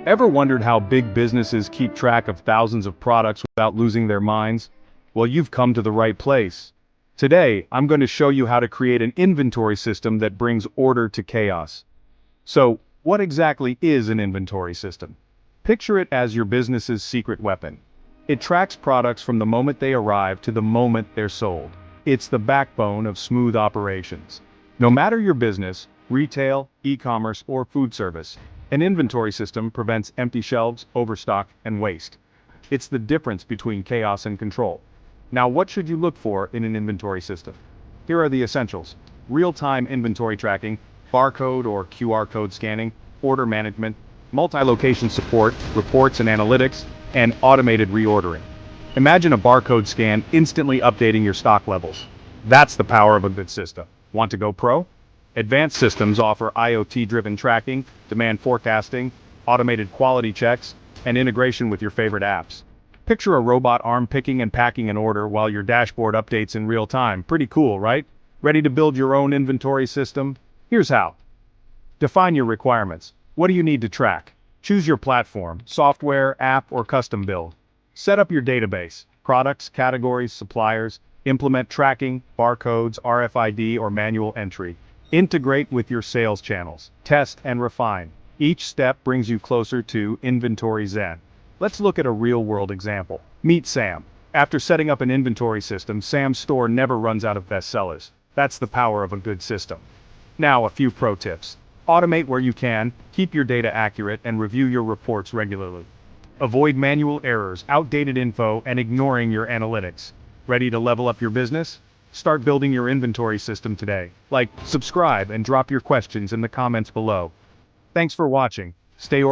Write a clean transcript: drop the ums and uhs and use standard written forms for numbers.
Ever wondered how big businesses keep track of thousands of products without losing their minds? Well, you've come to the right place. Today, I'm going to show you how to create an inventory system that brings order to chaos. So, what exactly is an inventory system? Picture it as your business's secret weapon. It tracks products from the moment they arrive to the moment they're sold. It's the backbone of smooth operations. No matter your business, retail, e-commerce, or food service, an inventory system prevents empty shelves, overstock, and waste. It's the difference between chaos and control. Now, what should you look for in an inventory system? Here are the essentials: real-time inventory tracking, barcode or QR code scanning, order management, multi-location support, reports and analytics, and automated reordering. Imagine a barcode scan instantly updating your stock levels. That's the power of a good system. Want to go pro? Advanced systems offer IoT-driven tracking, demand forecasting, automated quality checks, and integration with your favorite apps. Picture a robot arm picking and packing an order while your dashboard updates in real time. Pretty cool, right? Ready to build your own inventory system? Here's how. Define your requirements. What do you need to track? Choose your platform, software, app, or custom build. Set up your database, products, categories, suppliers, implement tracking, barcodes, RFID, or manual entry. Integrate with your sales channels. Test and refine. Each step brings you closer to inventory zen. Let's look at a real-world example. Meet Sam. After setting up an inventory system, Sam's store never runs out of bestsellers. That's the power of a good system. Now, a few pro tips. Automate where you can, keep your data accurate, and review your reports regularly. Avoid manual errors, outdated info, and ignoring your analytics. Ready to level up your business? Start building your inventory system today. Like, subscribe, and drop your questions in the comments below. Thanks for watching. Stay